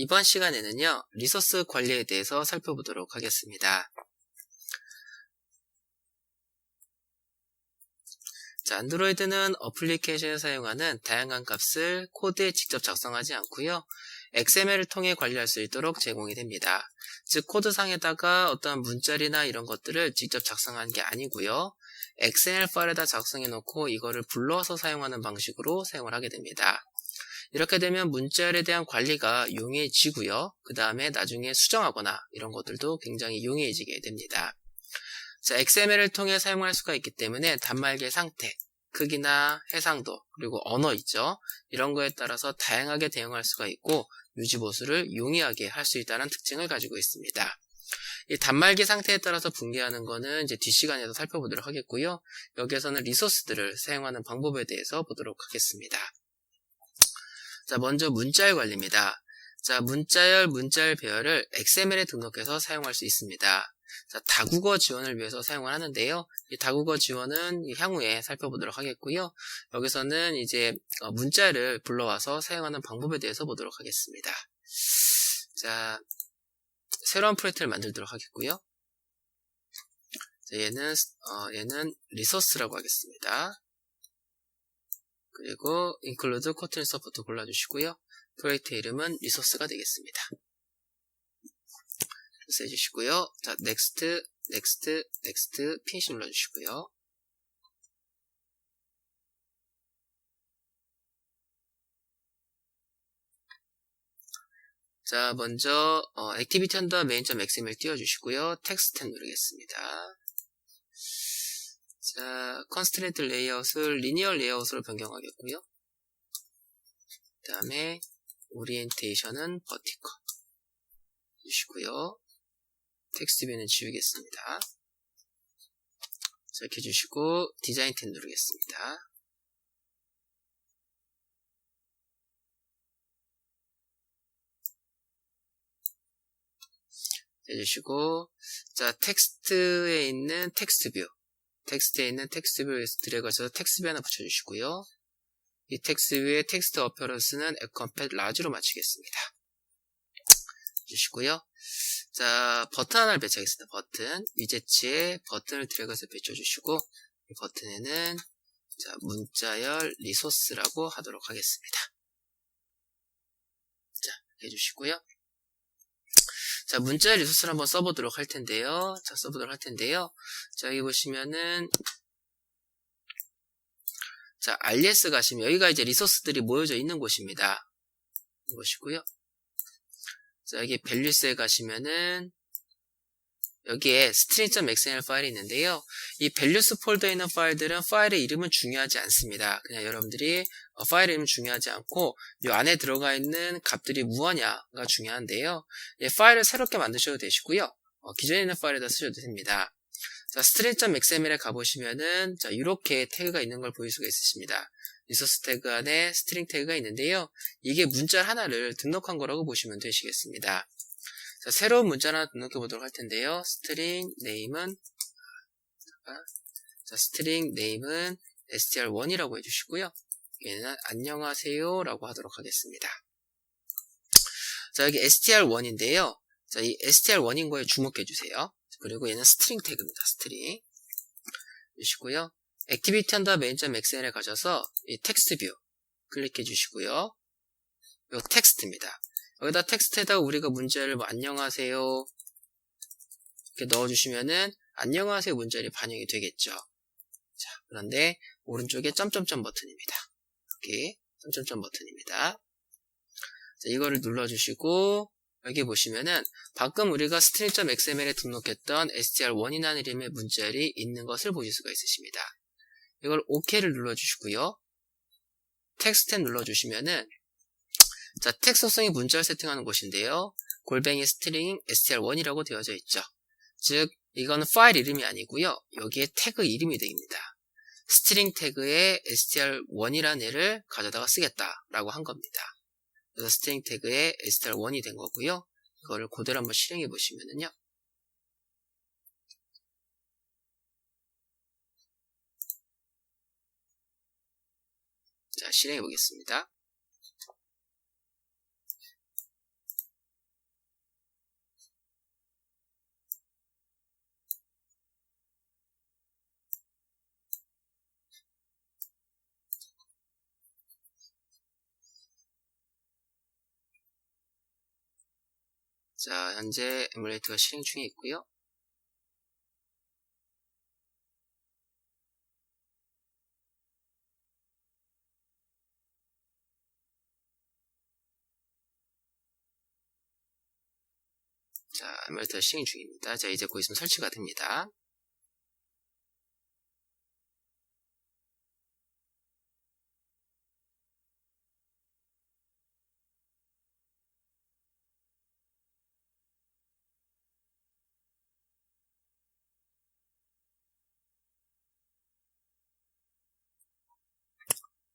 이번 시간에는요, 리소스 관리에 대해서 살펴보도록 하겠습니다. 자, 안드로이드는 어플리케이션을 사용하는 다양한 값을 코드에 직접 작성하지 않고요, XML을 통해 관리할 수 있도록 제공이 됩니다. 즉, 코드상에다가 어떤 문자리나 이런 것들을 직접 작성하는 게 아니고요, XML 파일에다 작성해 놓고 이거를 불러서 사용하는 방식으로 사용을 하게 됩니다. 이렇게 되면 문자열에 대한 관리가 용이해지고요. 그 다음에 나중에 수정하거나 이런 것들도 굉장히 용이해지게 됩니다. 자, XML을 통해 사용할 수가 있기 때문에 단말기의 상태, 크기나 해상도, 그리고 언어 있죠. 이런 거에 따라서 다양하게 대응할 수가 있고 유지보수를 용이하게 할 수 있다는 특징을 가지고 있습니다. 이 단말기 상태에 따라서 붕괴하는 거는 이제 뒷시간에도 살펴보도록 하겠고요. 여기에서는 리소스들을 사용하는 방법에 대해서 보도록 하겠습니다. 자, 먼저 문자열 관리입니다. 자, 문자열 배열을 XML에 등록해서 사용할 수 있습니다. 자, 다국어 지원을 위해서 사용을 하는데요. 이 다국어 지원은 향후에 살펴보도록 하겠고요. 여기서는 이제 문자열을 불러와서 사용하는 방법에 대해서 보도록 하겠습니다. 자, 새로운 프로젝트를 만들도록 하겠고요. 자, 얘는 리소스라고 하겠습니다. 그리고 include 코튼 서포트 골라주시고요. 프로젝트 이름은 리소스가 되겠습니다. 그래서 해주시고요. 자, next, finish 눌러주시고요. 자, 먼저 activity under main.xml 띄워주시고요. 텍스트 탭 누르겠습니다. 자, constraint 레이아웃을 linear 레이아웃으로 변경하겠고요. 그 다음에 오리엔테이션은 버티컬 주시고요. 텍스트 뷰는 지우겠습니다. 자, 이렇게 해주시고 디자인 탭 누르겠습니다. 해주시고, 자, 텍스트에 있는 텍스트 뷰, 텍스트에서 드래그해서 텍스트 뷰 하나 붙여주시고요. 이 텍스트 뷰의 텍스트 어페런스는 에컴펫 라지로 맞추겠습니다. 해주시고요. 자, 버튼 하나를 배치하겠습니다. 버튼, 위젯지에 버튼을 드래그해서 배쳐주시고, 이 버튼에는 자, 문자열 리소스라고 하도록 하겠습니다. 자, 해주시고요. 자, 문자열 리소스를 한번 써보도록 할 텐데요. 자, 여기 보시면은, 자, RS 가시면, 여기가 이제 리소스들이 모여져 있는 곳입니다. 이것이고요. 자, 여기 values에 가시면은, 여기에 string.xml 파일이 있는데요. 이 values 폴더에 있는 파일들은 파일의 이름은 중요하지 않습니다. 그냥 여러분들이 파일 이름은 중요하지 않고 이 안에 들어가 있는 값들이 무엇냐가 중요한데요. 파일을 새롭게 만드셔도 되시고요. 기존에 있는 파일에다 쓰셔도 됩니다. 자, string.xml에 가보시면은 자, 이렇게 태그가 있는 걸 보일 수가 있으십니다. 리소스 태그 안에 string 태그가 있는데요. 이게 문자 하나를 등록한 거라고 보시면 되시겠습니다. 자, 새로운 문자를 하나 등록해 보도록 할 텐데요. string name은 str1이라고 해주시고요. 얘는 안녕하세요 라고 하도록 하겠습니다. 자, 여기 str1인데요. 자, 이 str1인 거에 주목해 주세요. 그리고 얘는 string 태그입니다. string 주시고요. activity under main.xml에 가셔서 이 텍스트 뷰 클릭해 주시고요. 이 텍스트입니다. 여기다 텍스트에다가 우리가 문자를 뭐 안녕하세요 이렇게 넣어주시면은 안녕하세요 문자열이 반영이 되겠죠. 자, 그런데 오른쪽에 점점점 버튼입니다. 여기 점점점 버튼입니다. 자, 이거를 눌러주시고 여기 보시면은 방금 우리가 string.xml에 등록했던 str1이라는 이름의 문자열이 있는 것을 보실 수가 있으십니다. 이걸 OK를 눌러주시고요. 텍스트 탭 눌러주시면은 자, 텍스트성이 문자를 세팅하는 곳인데요. 골뱅이 스트링 str1이라고 되어져 있죠. 즉, 이거는 파일 이름이 아니고요. 여기에 태그 이름이 됩니다. 스트링 태그에 str1이라는 애를 가져다가 쓰겠다라고 한 겁니다. 그래서 스트링 태그에 str1이 된 거고요. 이거를 그대로 한번 실행해 보시면은요. 자, 실행해 보겠습니다. 자, 현재 에뮬레이터가 실행 중에 있고요. 자, 에뮬레이터 실행 중입니다. 자, 이제 곧 있으면 설치가 됩니다.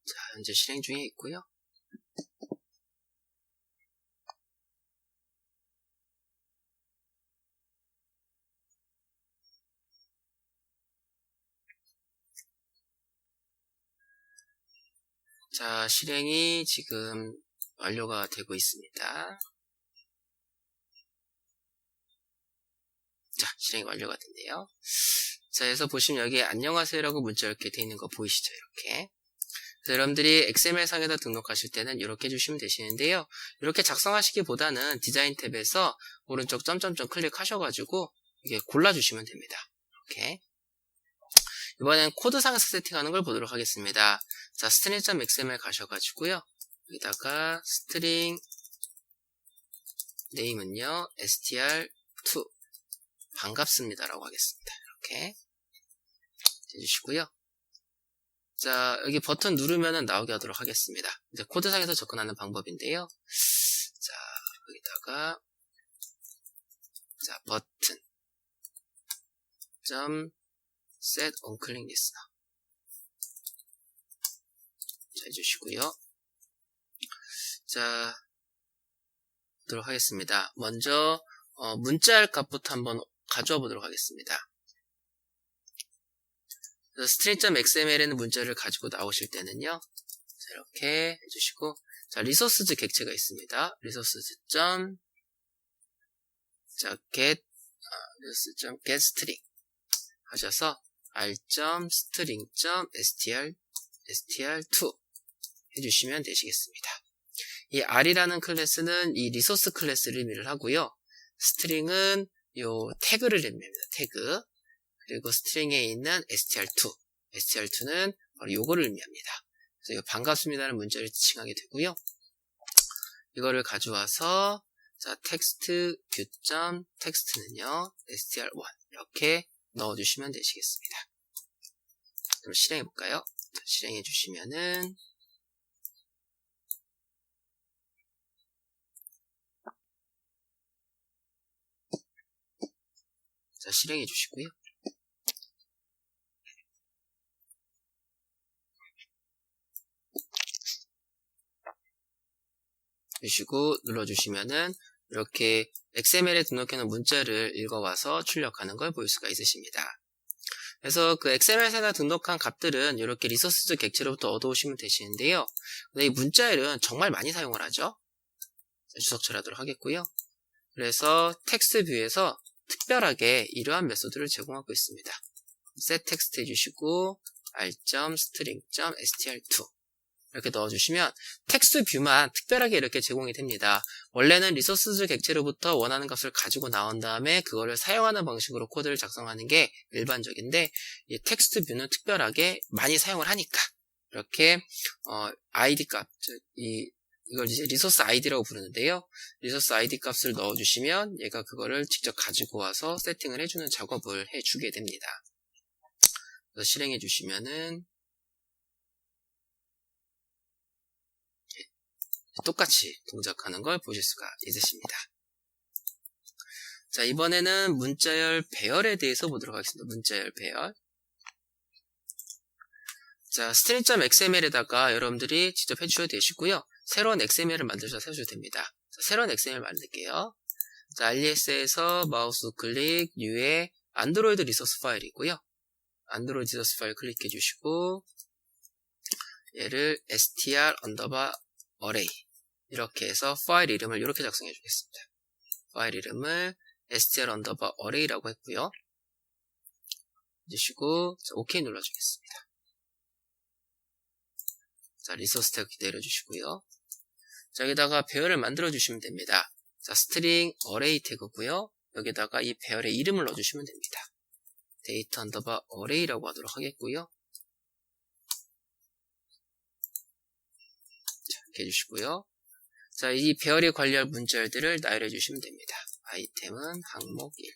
자, 현재 실행 중에 있고요. 자, 실행이 지금 완료가 되고 있습니다. 자, 실행이 완료가 됐네요. 자, 그래서 보시면 여기 안녕하세요라고 문자 이렇게 되어 있는 거 보이시죠? 이렇게. 그래서 여러분들이 XML상에다 등록하실 때는 이렇게 해주시면 되시는데요. 이렇게 작성하시기보다는 디자인 탭에서 오른쪽 점점점 클릭하셔가지고 이게 골라주시면 됩니다. 이렇게. 이번엔 코드상에서 세팅하는 걸 보도록 하겠습니다. 자, string.xml 가셔가지고요. 여기다가 string name은요, str2 반갑습니다라고 하겠습니다. 이렇게 해주시고요. 자, 여기 버튼 누르면은 나오게 하도록 하겠습니다. 이제 코드상에서 접근하는 방법인데요. 자, 여기다가 자, 버튼 set on click listener 자, 해주시고요. 자, 보도록 하겠습니다. 먼저 문자열 값부터 한번 가져와 보도록 하겠습니다. string.xml에는 문자를 가지고 나오실 때는요, 자, 이렇게 해주시고, 자, 리소스즈 객체가 있습니다. 리소스즈 get string 하셔서 r.string.str2 해주시면 되시겠습니다. 이 r이라는 클래스는 이 리소스 클래스를 의미를 하고요. string은 요 태그를 의미합니다. 태그. 그리고 스트링에 있는 str2는 바로 요거를 의미합니다. 그래서 이 반갑습니다라는 문자를 지칭하게 되고요. 이거를 가져와서 자, text view.text는요, str1 이렇게 넣어주시면 되시겠습니다. 그럼 실행해 볼까요? 실행해 주시면은 자, 실행해 주시고요. 주시고 눌러주시면은 이렇게 XML에 등록해놓은 문자를 읽어와서 출력하는 걸 볼 수가 있으십니다. 그래서 그 XML에다 등록한 값들은 이렇게 리소스즈 객체로부터 얻어오시면 되시는데요. 근데 이 문자열은 정말 많이 사용을 하죠. 주석처리하도록 하겠고요. 그래서 텍스트 뷰에서 특별하게 이러한 메소드를 제공하고 있습니다. set text 해주시고 r.string.str2 이렇게 넣어주시면 텍스트 뷰만 특별하게 이렇게 제공이 됩니다. 원래는 리소스즈 객체로부터 원하는 값을 가지고 나온 다음에 그거를 사용하는 방식으로 코드를 작성하는 게 일반적인데 이 텍스트 뷰는 특별하게 많이 사용을 하니까 이렇게 id 값, 이걸 이제 리소스 id라고 부르는데요. 리소스 id 값을 넣어주시면 얘가 그거를 직접 가지고 와서 세팅을 해주는 작업을 해주게 됩니다. 그래서 실행해 주시면은 똑같이 동작하는 걸 보실 수가 있으십니다. 자, 이번에는 문자열 배열에 대해서 보도록 하겠습니다. 문자열 배열. 자, string.xml에다가 여러분들이 직접 해주셔도 되시고요. 새로운 XML을 만드셔서 해주셔도 됩니다. 자, 새로운 XML 만들게요. 자, alias에서 마우스 클릭, U에 안드로이드 리소스 파일이고요. 안드로이드 리소스 파일 클릭해 주시고 얘를 str_array 이렇게 해서 파일 이름을 이렇게 작성해 주겠습니다. 파일 이름을 str_array라고 했고요. 해주시고 OK 눌러주겠습니다. 자, 리소스 태그 내려주시고요. 자, 여기다가 배열을 만들어 주시면 됩니다. 자, 스트링 어레이 태그고요. 여기다가 이 배열의 이름을 넣어주시면 됩니다. 데이터 언더바 어레이라고 하도록 하겠고요. 자, 이렇게 해주시고요. 자, 이 배열이 관리할 문자열들을 나열해 주시면 됩니다. 아이템은 항목 1.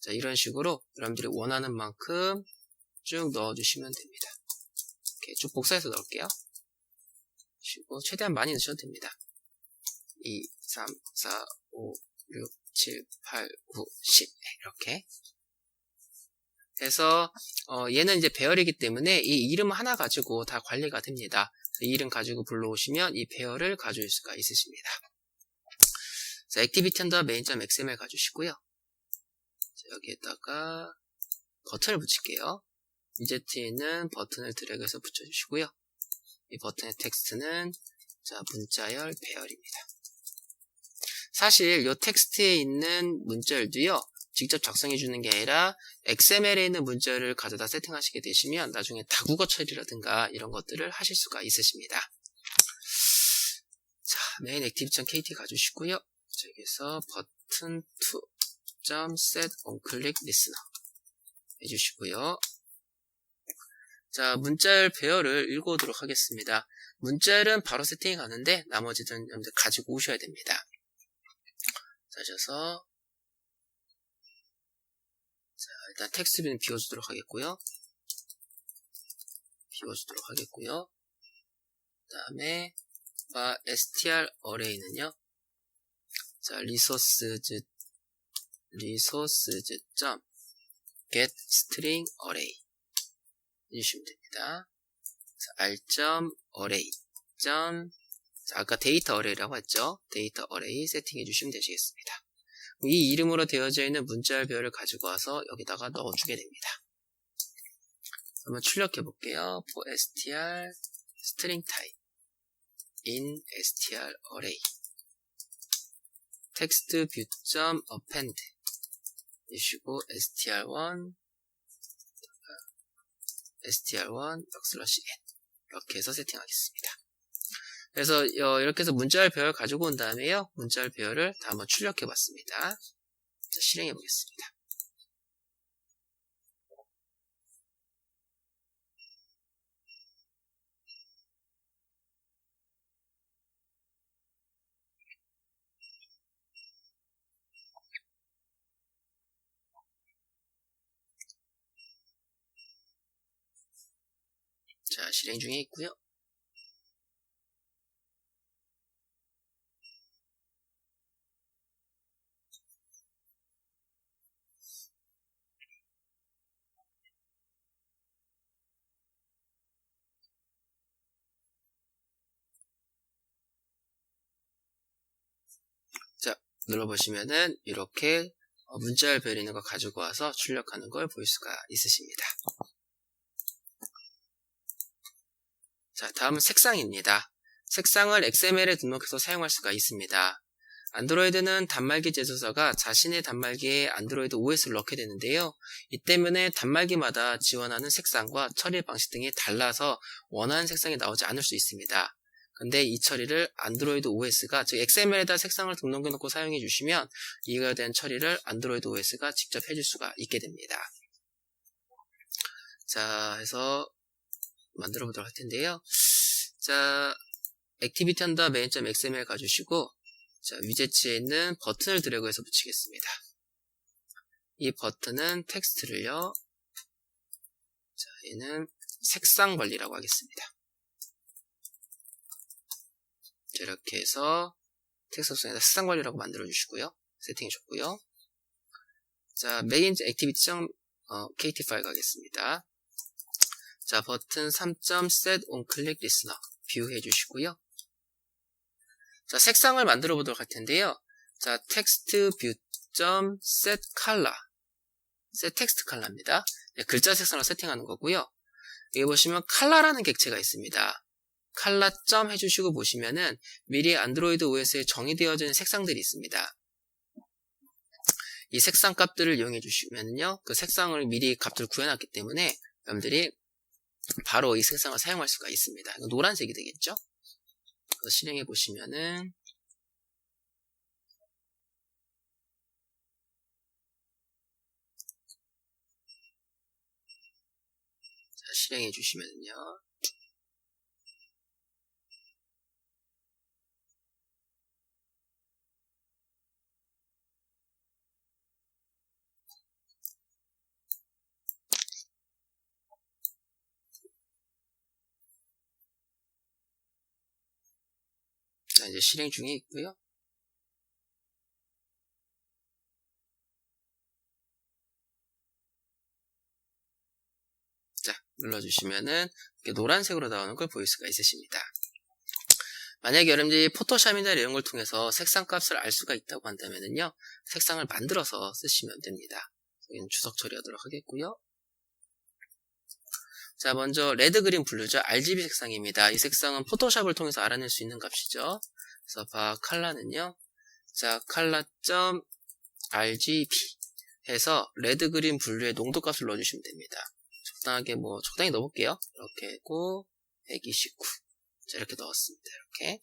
자, 이런 식으로 여러분들이 원하는 만큼 쭉 넣어주시면 됩니다. 이렇게 쭉 복사해서 넣을게요. 그리고 최대한 많이 넣으셔도 됩니다. 2, 3, 4, 5, 6, 7, 8, 9, 10 이렇게 해서 얘는 이제 배열이기 때문에 이 이름 하나 가지고 다 관리가 됩니다. 이 이름 가지고 불러오시면 이 배열을 가져올 수가 있으십니다. 자, 액티비티 언더 메인.xml 가주시고요. 자, 여기에다가 버튼을 붙일게요. 위젯에 있는 버튼을 드래그해서 붙여주시고요. 이 버튼의 텍스트는 자, 문자열 배열입니다. 사실 이 텍스트에 있는 문자열도요, 직접 작성해 주는 게 아니라 XML에 있는 문자열을 가져다 세팅하시게 되시면 나중에 다국어 처리라든가 이런 것들을 하실 수가 있으십니다. 자, main activity.kt 가주시고요. 여기서 button to set on click listener 해주시고요. 자, 문자열 배열을 읽어오도록 하겠습니다. 문자열은 바로 세팅이 가는데 나머지는 여러분들 가지고 오셔야 됩니다. 자, 하셔서 자, 일단 텍스트뷰는 비워주도록 하겠고요. 그 다음에 str array는요. 자, resources.get string array 해주시면 됩니다. 자, r.array. 자, 아까 데이터 어레이라고 했죠. 데이터 어레이 세팅해 주시면 되시겠습니다. 이 이름으로 되어져 있는 문자열 배열을 가지고 와서 여기다가 넣어주게 됩니다. 한번 출력해 볼게요. for str string type in str array text view.append 해주시고 str1 str1 \n 이렇게 해서 세팅하겠습니다. 그래서 이렇게 해서 문자열 배열 가지고 온 다음에요. 문자열 배열을 다 한번 출력해 봤습니다. 자, 실행해 보겠습니다. 자, 실행 중에 있고요. 자, 눌러보시면은 이렇게 문자열 배열 있는 거 가지고 와서 출력하는 걸 볼 수가 있으십니다. 자, 다음은 색상입니다. 색상을 XML에 등록해서 사용할 수가 있습니다. 안드로이드는 단말기 제조사가 자신의 단말기에 안드로이드 OS를 넣게 되는데요. 이 때문에 단말기마다 지원하는 색상과 처리 방식 등이 달라서 원하는 색상이 나오지 않을 수 있습니다. 근데 이 처리를 안드로이드 OS가, 즉 XML에다 색상을 등록해 놓고 사용해 주시면 이거에 대한 처리를 안드로이드 OS가 직접 해줄 수가 있게 됩니다. 자, 해서 만들어 보도록 할 텐데요. 자, 액티비티 언더 main.xml 가주시고, 자, 위젯에 있는 버튼을 드래그해서 붙이겠습니다. 이 버튼은 텍스트를요, 자, 얘는 색상 관리라고 하겠습니다. 자, 이렇게 해서 텍스트 속성에다 색상 관리라고 만들어 주시고요. 세팅해 줬고요. 자, main activity.kt 파일 가겠습니다. 자, 버튼 3.set on click listener 뷰 해주시고요. 자, 색상을 만들어 보도록 할 텐데요. 자, text view.set color set text color입니다. 네, 글자 색상을 세팅하는 거고요. 여기 보시면 color라는 객체가 있습니다. color 점 해주시고 보시면은 미리 안드로이드 OS에 정의되어져 있는 색상들이 있습니다. 이 색상 값들을 이용해 주시면요, 그 색상을 미리 값들을 구해놨기 때문에 여러분들이 바로 이 색상을 사용할 수가 있습니다. 노란색이 되겠죠? 실행해 보시면은 실행해 주시면요. 자, 이제 실행 중에 있고요. 자, 눌러주시면은 이렇게 노란색으로 나오는 걸 보일 수가 있으십니다. 만약에 여러분들이 포토샵이나 이런 걸 통해서 색상 값을 알 수가 있다고 한다면요, 색상을 만들어서 쓰시면 됩니다. 여기는 주석 처리하도록 하겠고요. 자, 먼저 레드, 그린, 블루죠. RGB 색상입니다. 이 색상은 포토샵을 통해서 알아낼 수 있는 값이죠. 그래서 컬러는요. 자, color.rgb 해서 레드, 그린, 블루의 농도 값을 넣어주시면 됩니다. 적당히 넣어볼게요. 이렇게 했고 129. 자, 이렇게 넣었습니다. 이렇게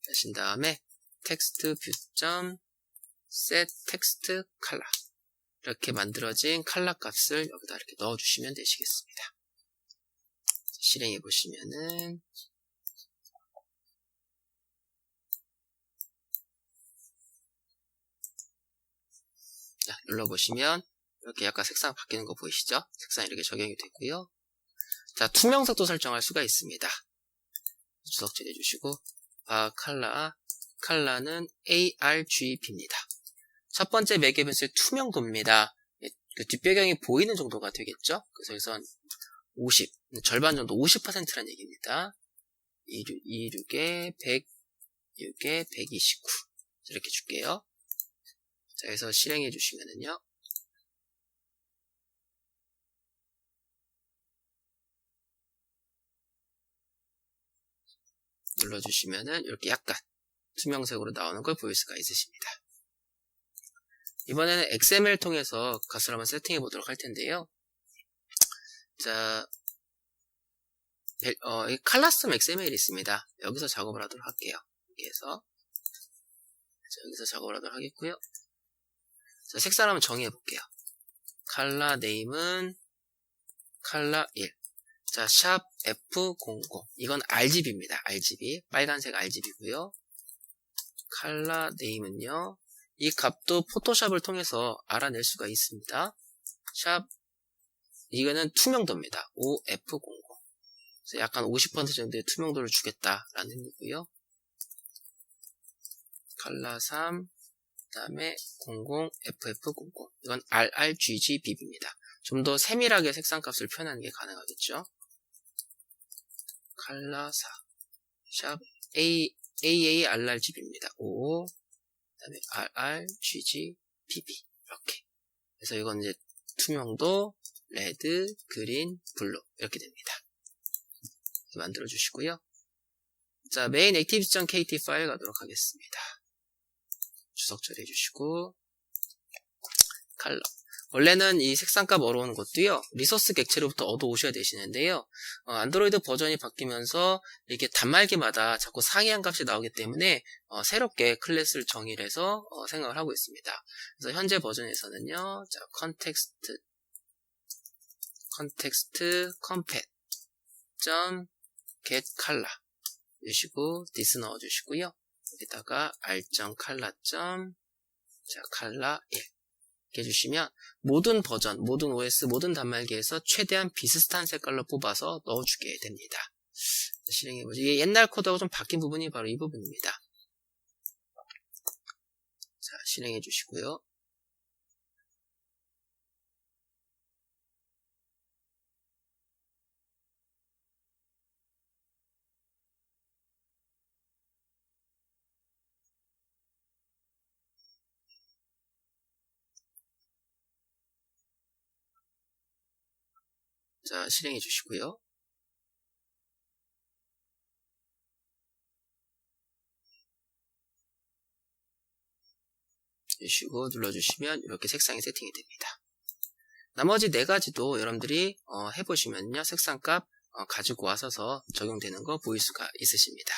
하신 다음에 텍스트 뷰.set 텍스트 컬러 이렇게 만들어진 컬러 값을 여기다 이렇게 넣어주시면 되시겠습니다. 실행해 보시면은 자, 눌러보시면 이렇게 약간 색상 바뀌는 거 보이시죠? 색상이 이렇게 적용이 되고요. 자, 투명색도 설정할 수가 있습니다. 주석질 해주시고 컬러는 ARGB입니다. 첫 번째 매개변수의 투명도입니다. 그 뒷배경이 보이는 정도가 되겠죠? 그래서 여기서 50, 절반 정도 50%라는 얘기입니다. 26에 106에 129 이렇게 줄게요. 자, 그래서 실행해 주시면은요. 눌러주시면은 이렇게 약간 투명색으로 나오는 걸 보일 수가 있으십니다. 이번에는 XML 통해서 값을 한번 세팅해 보도록 할 텐데요. 자, 칼라스텀 XML이 있습니다. 여기서 작업을 하도록 할게요. 여기서 작업을 하도록 하겠고요. 자, 색상 한번 정의해 볼게요. 컬러 네임은 컬러 1. 자, 샵 F00. 이건 RGB입니다. RGB. 빨간색 RGB고요. 컬러 네임은요. 이 값도 포토샵을 통해서 알아낼 수가 있습니다. 이거는 투명도입니다. OF00. 그래서 약간 50% 정도의 투명도를 주겠다라는 의미고요. 컬러 3, 그 다음에 00FF00. 이건 RRGB입니다. 좀 더 세밀하게 색상값을 표현하는 게 가능하겠죠. 컬러 4, 샵 AARRGB입니다. O, 그 다음에 RRGBB. 이렇게. 그래서 이건 이제 투명도, 레드, 그린, 블루. 이렇게 됩니다. 이렇게 만들어 주시고요. 자, main activities.kt 파일 가도록 하겠습니다. 주석 처리해 주시고, 컬러. 원래는 이 색상값 얻어오는 것도요, 리소스 객체로부터 얻어오셔야 되시는데요, 안드로이드 버전이 바뀌면서 이렇게 단말기마다 자꾸 상이한 값이 나오기 때문에, 새롭게 클래스를 정의를 해서, 생각을 하고 있습니다. 그래서 현재 버전에서는요, 자, context compat get color 주시고, this 넣어주시고요. 여기다가 r.color. 자, color 1. 이렇게 해주시면 모든 버전, 모든 OS, 모든 단말기에서 최대한 비슷한 색깔로 뽑아서 넣어주게 됩니다. 실행해보죠. 이게 옛날 코드하고 좀 바뀐 부분이 바로 이 부분입니다. 자, 실행해주시고요. 자, 실행해주시고요. 주시고 눌러주시면 이렇게 색상이 세팅이 됩니다. 나머지 4가지도 여러분들이 해보시면요, 색상값 가지고 와서서 적용되는 거 보일 수가 있으십니다.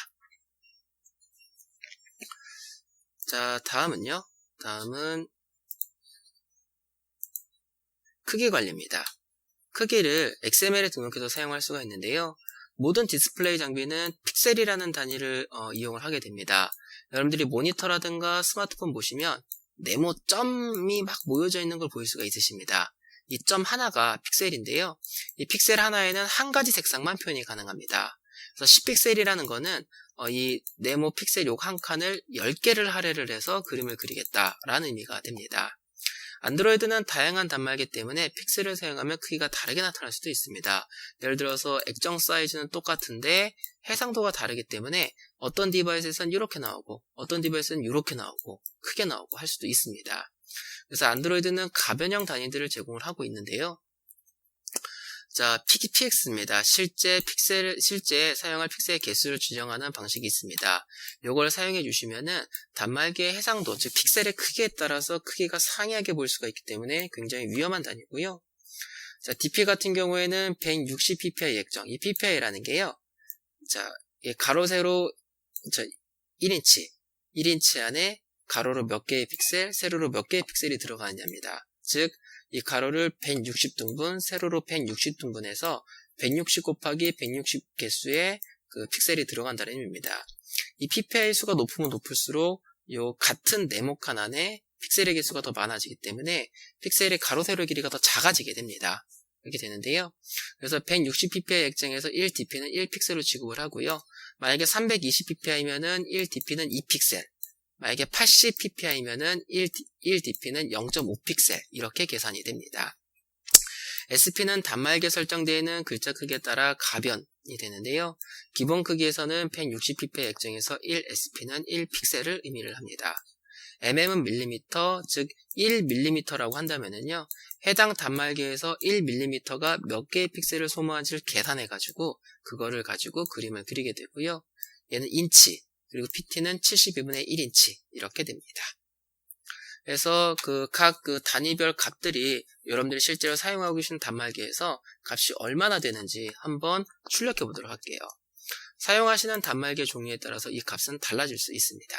자, 다음은 크기 관리입니다. 크기를 XML에 등록해서 사용할 수가 있는데요. 모든 디스플레이 장비는 픽셀이라는 단위를 이용을 하게 됩니다. 여러분들이 모니터라든가 스마트폰 보시면 네모 점이 막 모여져 있는 걸 볼 수가 있으십니다. 이 점 하나가 픽셀인데요. 이 픽셀 하나에는 한 가지 색상만 표현이 가능합니다. 그래서 10픽셀이라는 거는 이 네모 픽셀 요 한 칸을 10개를 할애를 해서 그림을 그리겠다라는 의미가 됩니다. 안드로이드는 다양한 단말기 때문에 픽셀을 사용하면 크기가 다르게 나타날 수도 있습니다. 예를 들어서 액정 사이즈는 똑같은데 해상도가 다르기 때문에 어떤 디바이스에서는 이렇게 나오고 어떤 디바이스는 이렇게 나오고 크게 나오고 할 수도 있습니다. 그래서 안드로이드는 가변형 단위들을 제공을 하고 있는데요. 자, PX입니다. 실제 사용할 픽셀 개수를 지정하는 방식이 있습니다. 요걸 사용해 주시면은 단말기의 해상도, 즉 픽셀의 크기에 따라서 크기가 상이하게 보일 수가 있기 때문에 굉장히 위험한 단위고요. 자, DP 같은 경우에는 160 ppi 액정, 이 ppi라는 게요. 자, 가로 세로 1인치 안에 가로로 몇 개의 픽셀, 세로로 몇 개의 픽셀이 들어가느냐입니다. 즉 이 가로를 160등분, 세로로 160등분해서 160 곱하기 160 개수의 그 픽셀이 들어간다는 의미입니다. 이 ppi 수가 높으면 높을수록 요 같은 네모칸 안에 픽셀의 개수가 더 많아지기 때문에 픽셀의 가로 세로 길이가 더 작아지게 됩니다. 이렇게 되는데요. 그래서 160 ppi 액정에서 1dp는 1픽셀로 취급을 하고요. 만약에 320 pp이면은 1dp는 2픽셀, 만약에 80 pp이면은 1dp는 0.5픽셀 이렇게 계산이 됩니다. SP는 단말기에 설정되어 있는 글자 크기에 따라 가변이 되는데요. 기본 크기에서는 160 ppi 액정에서 1SP는 1픽셀을 의미를 합니다. mm은 밀리미터, 즉 1mm라고 한다면은요, 해당 단말기에서 1mm가 몇 개의 픽셀을 소모한지를 계산해가지고 그거를 가지고 그림을 그리게 되고요. 얘는 인치, 그리고 PT는 72분의 1인치 이렇게 됩니다. 그래서 각 단위별 값들이 여러분들이 실제로 사용하고 계신 단말기에서 값이 얼마나 되는지 한번 출력해 보도록 할게요. 사용하시는 단말기의 종류에 따라서 이 값은 달라질 수 있습니다.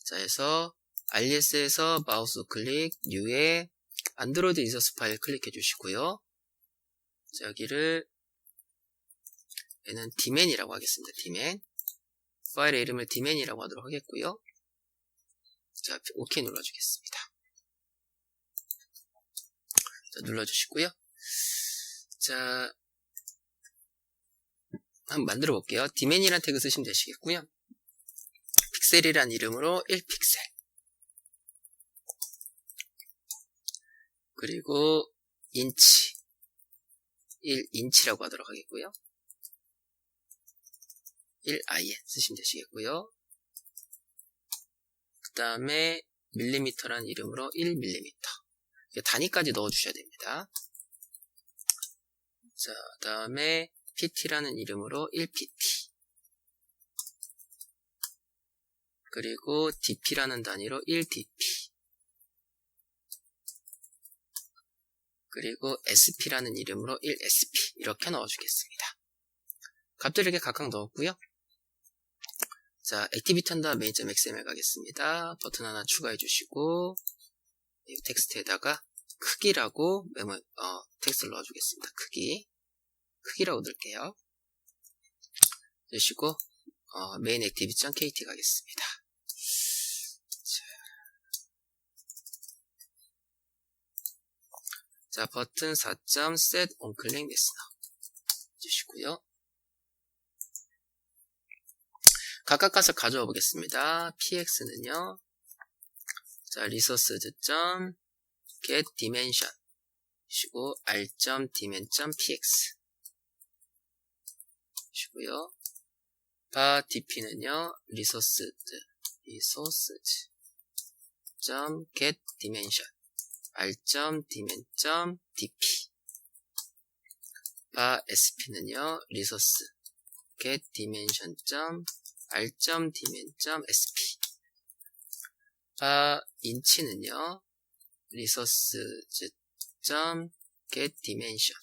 자, 해서 RS에서 마우스 클릭, New에 안드로이드 리소스 파일 클릭해 주시고요. 자, 여기를 얘는 Dman이라고 하겠습니다. Dman. 파일의 이름을 Dman이라고 하도록 하겠고요. 자, OK 눌러주겠습니다. 자, 눌러주시고요. 자, 한번 만들어 볼게요. Dman이라는 태그 쓰시면 되시겠고요. 픽셀이란 이름으로 1픽셀. 그리고 인치. 1인치라고 하도록 하겠고요. 1in 쓰시면 되시겠고요. 그 다음에 밀리미터라는 이름으로 1mm. 단위까지 넣어주셔야 됩니다. 자, 그 다음에 PT라는 이름으로 1PT. 그리고 DP라는 단위로 1DP. 그리고 SP라는 이름으로 1SP. 이렇게 넣어주겠습니다. 값들 이렇게 각각 넣었고요. 자, 액티비티 한 다음 main.xml 가겠습니다. 버튼 하나 추가해 주시고, 이 텍스트에다가 크기라고 텍스트를 넣어주겠습니다. 크기라고 넣을게요. 넣으시고, main activity.kt 가겠습니다. 자, 버튼 4.set onClick listener 해주시고요. 각각 값을 가져와 보겠습니다. px는요, 자, resources.getDimension 시고 r.dimen.px 시고요. dp는요, resources.getDimension r.dimen.dp. sp는요, resource.getDimension.r.dimen.sp. 인치는요, resource.getDimension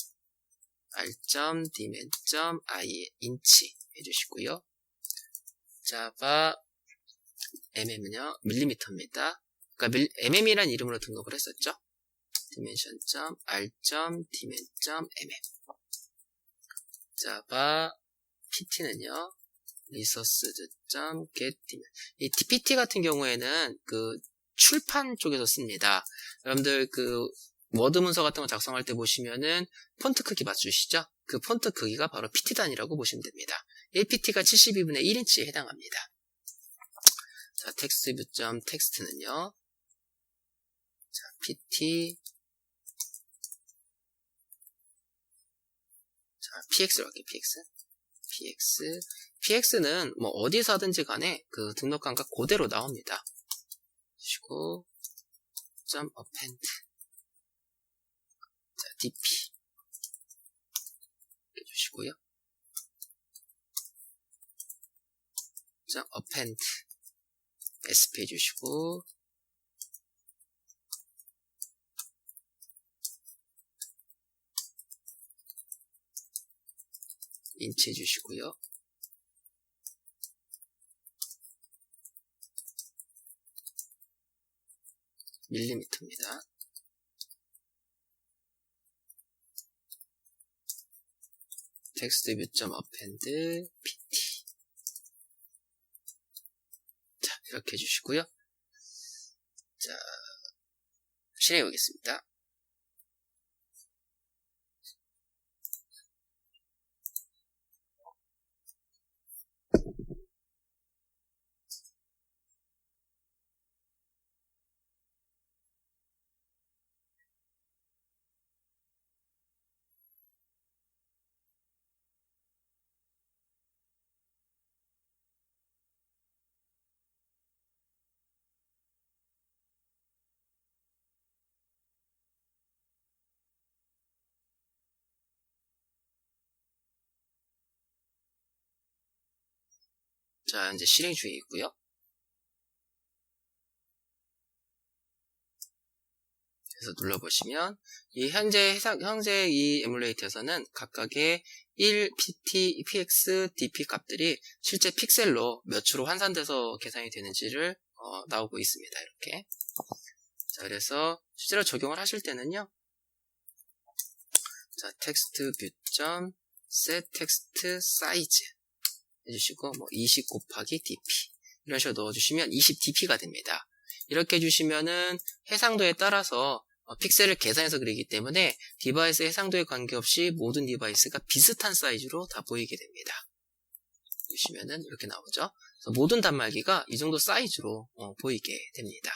r.dimen.in치 해주시고요. 자, mm은요, 밀리미터입니다. 그러니까 mm이란 이름으로 등록을 했었죠. dimension.r.dimen.mm. java pt는요, resources.getDimension. 이 dpt 같은 경우에는 그 출판 쪽에서 씁니다. 여러분들 그 워드 문서 같은 거 작성할 때 보시면은 폰트 크기 맞추시죠? 그 폰트 크기가 바로 pt 단위라고 보시면 됩니다. 1pt가 72분의 1인치에 해당합니다. 자, textView.text는요, 자, pt, 자, px로 할게요. px는 뭐 어디서 하든지 간에 그 등록 감각 그대로 나옵니다. 주시고 .append, 자, dp 해주시고요. .append sp 해주시고, 인치 해주시고요. 밀리미터입니다. textView.append pt. 자, 이렇게 해주시고요. 자, 실행해 보겠습니다. 자, 이제 실행 중이고요. 그래서 눌러보시면 현재 이 에뮬레이터에서는 각각의 1, pt, px, dp 값들이 실제 픽셀로 몇 초로 환산돼서 계산이 되는지를 나오고 있습니다. 이렇게. 자, 그래서 실제로 적용을 하실 때는요, 자, textView.setTextSize 해주시고, 뭐 20 곱하기 dp 이런 식으로 넣어주시면 20dp가 됩니다. 이렇게 해주시면은 해상도에 따라서 픽셀을 계산해서 그리기 때문에 디바이스 해상도에 관계없이 모든 디바이스가 비슷한 사이즈로 다 보이게 됩니다. 보시면은 이렇게 나오죠. 그래서 모든 단말기가 이 정도 사이즈로 보이게 됩니다.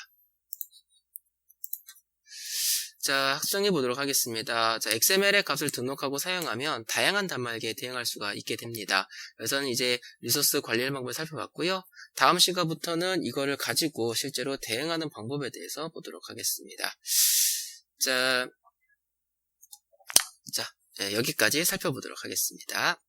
자, 확정해 보도록 하겠습니다. 자, XML의 값을 등록하고 사용하면 다양한 단말기에 대응할 수가 있게 됩니다. 그래서는 이제 리소스 관리하는 방법을 살펴봤고요. 다음 시간부터는 이거를 가지고 실제로 대응하는 방법에 대해서 보도록 하겠습니다. 자, 여기까지 살펴보도록 하겠습니다.